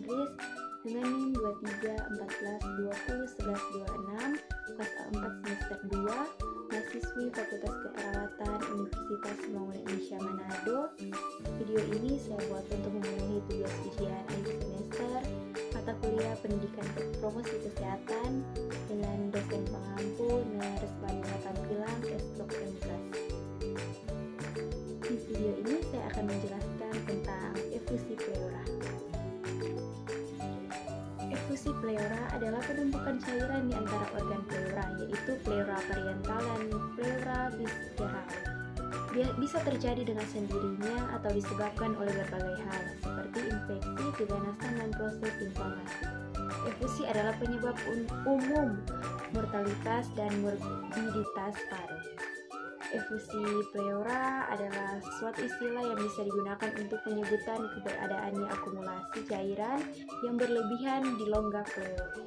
Inggris dengan NIM 2314201126, kelas A4 semester 2, mahasiswi Fakultas Keperawatan Universitas Pembangunan Indonesia Manado. Video ini saya buat untuk memenuhi tugas ujian akhir semester mata kuliah Pendidikan Promosi Kesehatan dengan dosen pengampu Nurse Vanilla Tampilan S.Mkas. Di video ini saya akan menjelaskan tentang efusi pleura. Efusi pleura adalah penumpukan cairan di antara organ pleura, yaitu pleura parietal dan pleura visceral. Bisa terjadi dengan sendirinya atau disebabkan oleh berbagai hal, seperti infeksi, keganasan, dan proses inflamasi. Efusi adalah penyebab umum mortalitas dan morbiditas paru. Efusi pleura adalah suatu istilah yang bisa digunakan untuk penyebutan keberadaannya akumulasi cairan yang berlebihan di rongga pleura.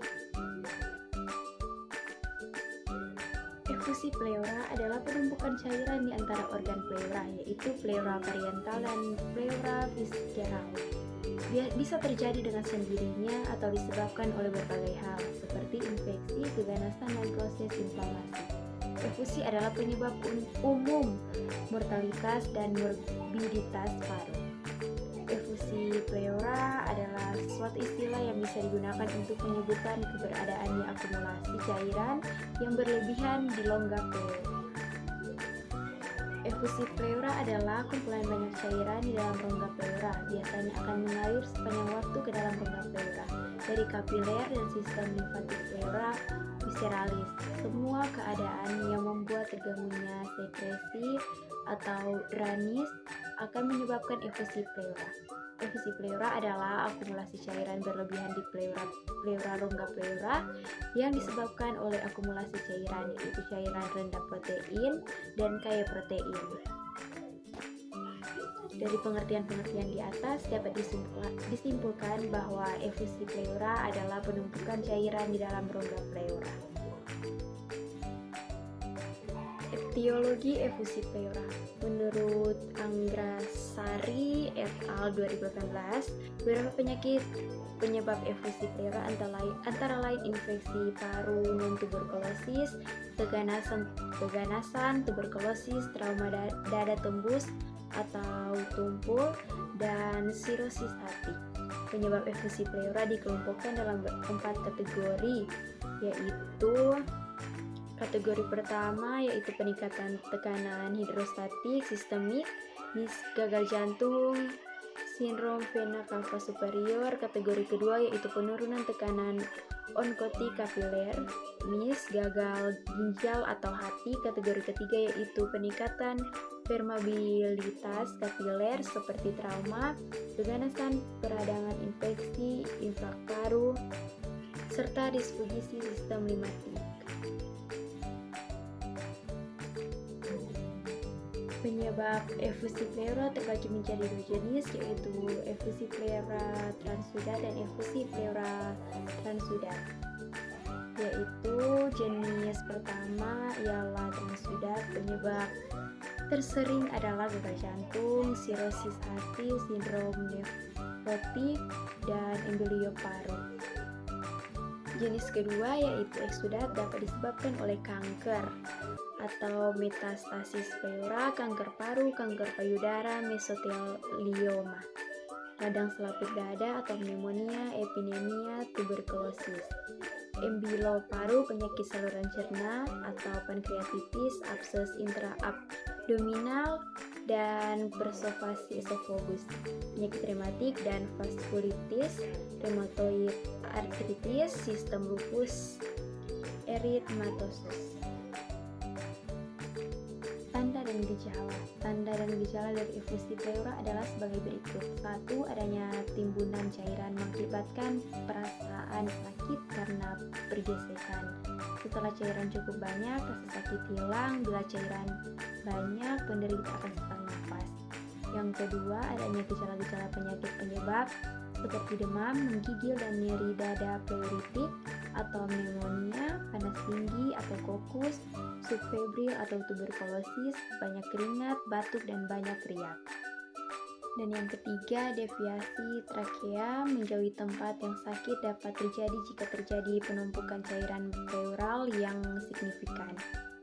Efusi pleura adalah penumpukan cairan di antara organ pleura, yaitu pleura parietal dan pleura visceral. Bisa terjadi dengan sendirinya atau disebabkan oleh berbagai hal, seperti infeksi, keganasan, dan proses inflamasi. Efusi adalah penyebab umum mortalitas dan morbiditas paru. Efusi pleura adalah suatu istilah yang bisa digunakan untuk penyebutan keberadaannya akumulasi cairan yang berlebihan di rongga pleura. Efusi pleura adalah kumpulan banyak cairan di dalam rongga pleura, biasanya akan mengalir sepanjang waktu ke dalam rongga pleura, dari kapiler dan sistem limfatik pleura visceralis. Semua keadaan yang membuat terganggunya sekresi atau drainase akan menyebabkan efusi pleura. Efusi pleura adalah akumulasi cairan berlebihan di pleura rongga pleura yang disebabkan oleh akumulasi cairan, yaitu cairan rendah protein dan kaya protein. Dari pengertian-pengertian di atas dapat disimpulkan bahwa efusi pleura adalah penumpukan cairan di dalam rongga pleura. Etiologi efusi pleura. Menurut Anggrasari et al. 2018, beberapa penyakit penyebab efusi pleura antara lain infeksi paru non-tuberkulosis, keganasan, tuberkulosis, trauma dada tembus atau tumpul, dan sirosis hati. Penyebab efusi pleura dikelompokkan dalam 4 kategori, yaitu kategori pertama yaitu peningkatan tekanan hidrostatik sistemik, gagal jantung, sindrom vena cava superior. Kategori kedua yaitu penurunan tekanan onkotik kapiler, gagal ginjal atau hati. Kategori ketiga yaitu peningkatan permeabilitas kapiler seperti trauma, keganasan, peradangan infeksi, infrak paru, serta disfungsi sistem limatik. Penyebab efusi pleura terbagi menjadi 2 jenis, yaitu efusi pleura transudat dan efusi pleura transudat. Yaitu jenis pertama ialah transudat. Penyebab tersering adalah gagal jantung, sirosis hati, sindrom nefrotik, dan embelio paru. Jenis kedua yaitu eksudat dapat disebabkan oleh kanker atau metastasis pleura, kanker paru, kanker payudara, mesotelioma, radang selaput dada atau pneumonia, epinemia, tuberkulosis, embilo paru, penyakit saluran cerna atau pankreatitis, abses intraabdominal, dan persofasi esofagus, penyakit rematik dan vaskulitis, rheumatoid arthritis, sistem lupus erythematosus. Tanda dan gejala dari efusi pleura adalah sebagai berikut. 1. Adanya timbunan cairan mengakibatkan perasaan sakit karena pergesekan. Setelah cairan cukup banyak, rasa sakit hilang. Bila cairan banyak, penderita akan sesak nafas. Yang kedua, adanya gejala-gejala penyakit penyebab seperti demam, menggigil, dan nyeri dada pleuritik atau pneumonia, panas tinggi atau kokus, subfebril atau tuberkulosis, banyak keringat, batuk, dan banyak riak. Dan yang ketiga, deviasi trakea menjauhi tempat yang sakit dapat terjadi jika terjadi penumpukan cairan pleural yang signifikan.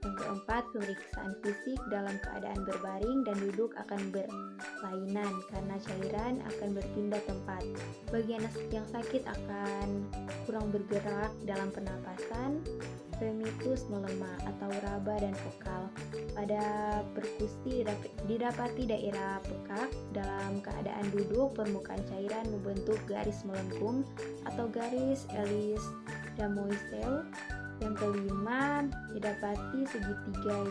Yang keempat, pemeriksaan fisik dalam keadaan berbaring dan duduk akan berlainan karena cairan akan berpindah tempat. Bagian yang sakit akan kurang bergerak dalam pernapasan, remitus melemah atau raba dan vokal. Pada perkusi didapati daerah pekak. Dalam keadaan duduk, permukaan cairan membentuk garis melengkung atau garis Ellis-Damoiseau. Yang kelima, didapati segitiga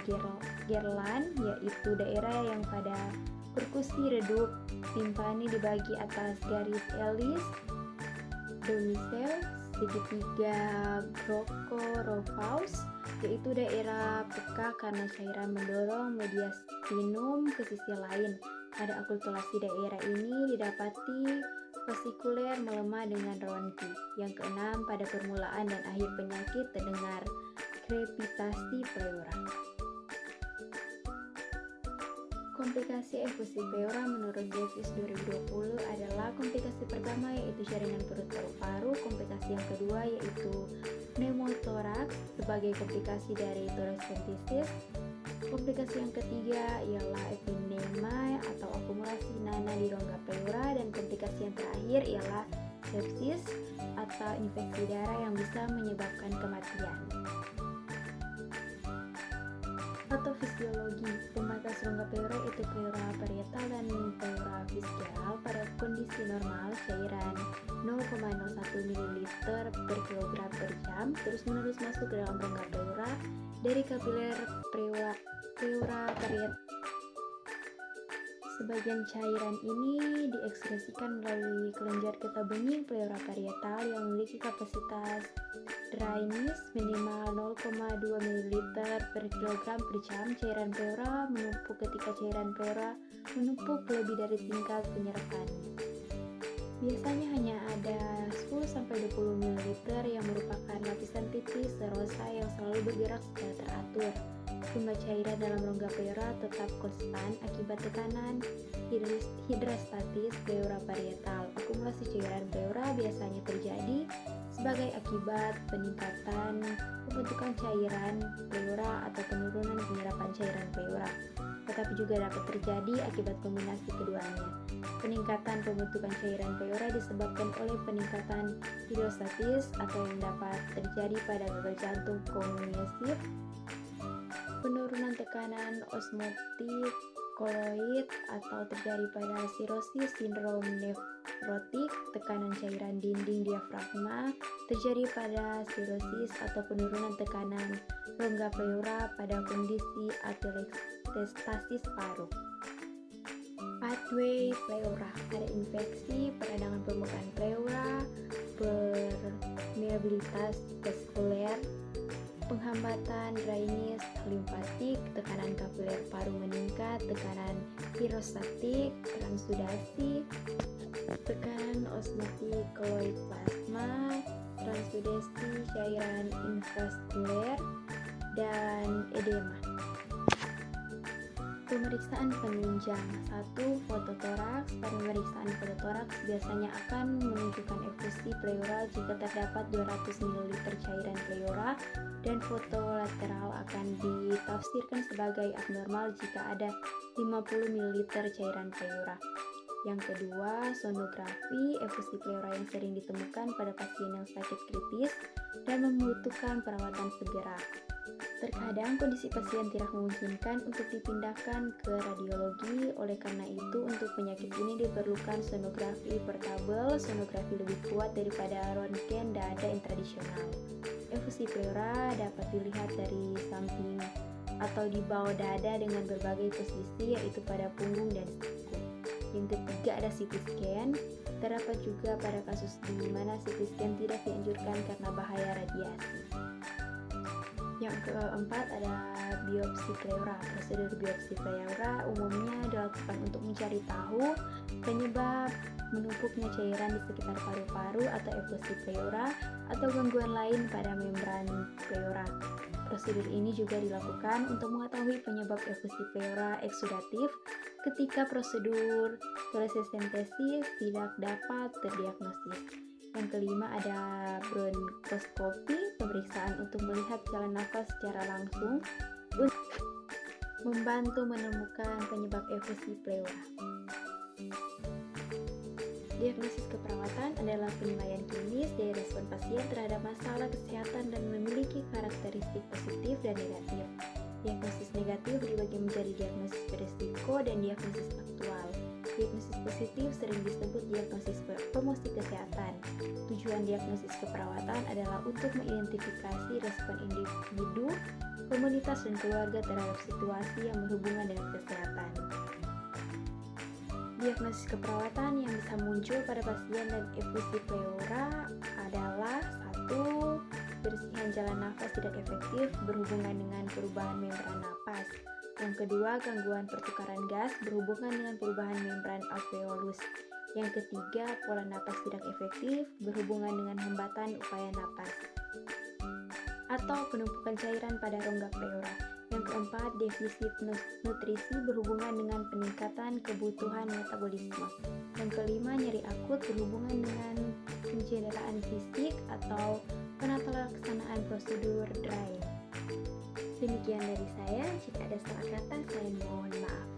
Gerland, yaitu daerah yang pada perkusi redup timpani dibagi atas garis Ellis-Damoiseau. Segitiga Broca-Rohfaus, yaitu daerah peka karena cairan mendorong mediastinum ke sisi lain. Pada akulturasi daerah ini didapati fasikuler melemah dengan Röntgen. Yang keenam, pada permulaan dan akhir penyakit terdengar krepitasi pleura. Komplikasi efusi pleura menurut Davis 2020 adalah komplikasi pertama yaitu jaringan perut paru-paru, komplikasi yang kedua yaitu pneumotoraks sebagai komplikasi dari thoracentesis, komplikasi yang ketiga ialah epidema atau akumulasi nana di rongga pleura, dan komplikasi yang terakhir ialah sepsis atau infeksi darah yang bisa menyebabkan kematian. Patofisiologi pembatas rongga pleura itu pleura parietal dan pleura visceral. Pada kondisi normal, cairan 0,01 ml per kilogram per jam terus-menerus masuk ke dalam rongga pleura dari kapiler pleura parietal. Sebagian cairan ini diekskresikan melalui kelenjar getah bening pleura parietal yang memiliki kapasitas dryness minimal 0,2 ml per kilogram per jam. Cairan pleura menumpuk ketika cairan pleura menumpuk lebih dari tingkat penyerapan. Biasanya hanya ada 10-20 ml yang merupakan lapisan tipis serosa yang selalu bergerak secara teratur. Jumlah cairan dalam rongga pleura tetap konstan akibat tekanan hidrostatis pleura parietal. Akumulasi cairan pleura biasanya terjadi sebagai akibat peningkatan pembentukan cairan pleura atau penurunan penyerapan cairan pleura, tetapi juga dapat terjadi akibat kombinasi keduanya. Peningkatan pembentukan cairan pleura disebabkan oleh peningkatan hidrostatis atau yang dapat terjadi pada gagal jantung kognitif, penurunan tekanan osmotik koloid atau terjadi pada sirosis sindrom nefrotik, tekanan cairan dinding diafragma, terjadi pada sirosis atau penurunan tekanan rongga pleura pada kondisi atelektasis paru. Pathway pleura, ada infeksi, peradangan permukaan pleura, permeabilitas vaskuler, penghambatan dryness limfatik, tekanan kapiler paru meningkat, tekanan hidrostatik, transudasi, tekanan osmotik koloid plasma, transudasi cairan intravaskuler, dan edema. Pemeriksaan penunjang. 1. Fototoraks. Pada pemeriksaan fototoraks biasanya akan menunjukkan efusi pleura jika terdapat 200 ml cairan pleura, dan foto lateral akan ditafsirkan sebagai abnormal jika ada 50 ml cairan pleura. Yang kedua, sonografi. Efusi pleura yang sering ditemukan pada pasien yang sakit kritis dan membutuhkan perawatan segera. Terkadang kondisi pasien tidak memungkinkan untuk dipindahkan ke radiologi, oleh karena itu untuk penyakit ini diperlukan sonografi portable. Sonografi lebih kuat daripada Röntgen dada yang tradisional. Efusi pleura dapat dilihat dari samping atau di bawah dada dengan berbagai posisi, yaitu pada punggung dan siku. Yang ketiga ada CT scan. Terdapat juga pada kasus di mana CT scan tidak dianjurkan karena bahaya radiasi. Yang keempat ada biopsi pleura. Prosedur biopsi pleura umumnya dilakukan untuk mencari tahu penyebab menumpuknya cairan di sekitar paru-paru atau efusi pleura atau gangguan lain pada membran pleura. Prosedur ini juga dilakukan untuk mengetahui penyebab efusi pleura eksudatif ketika prosedur torasentesis tidak dapat terdiagnosis. Yang kelima ada bronkoskopi, pemeriksaan untuk melihat jalan nafas secara langsung untuk membantu menemukan penyebab efusi pleura. Diagnosis keperawatan adalah penilaian klinis dari respon pasien terhadap masalah kesehatan dan memiliki karakteristik positif dan negatif. Diagnosis negatif dibagi menjadi diagnosis berisiko dan diagnosis faktual. Diagnosis positif sering disebut diagnosis promosi kesehatan. Tujuan diagnosis keperawatan adalah untuk mengidentifikasi respon individu, komunitas, dan keluarga terhadap situasi yang berhubungan dengan kesehatan. Diagnosis keperawatan yang bisa muncul pada pasien dan efusi pleura adalah 1. Bersihan jalan nafas tidak efektif berhubungan dengan perubahan membran napas. Yang kedua, gangguan pertukaran gas berhubungan dengan perubahan membran alveolus. Yang ketiga, pola napas tidak efektif berhubungan dengan hambatan upaya napas atau penumpukan cairan pada rongga pleura. Yang keempat, defisit nutrisi berhubungan dengan peningkatan kebutuhan metabolisme. Yang kelima, nyeri akut berhubungan dengan pencederaan fisik atau penata laksanaan prosedur dry. Demikian dari saya, jika ada salah kata saya mohon maaf.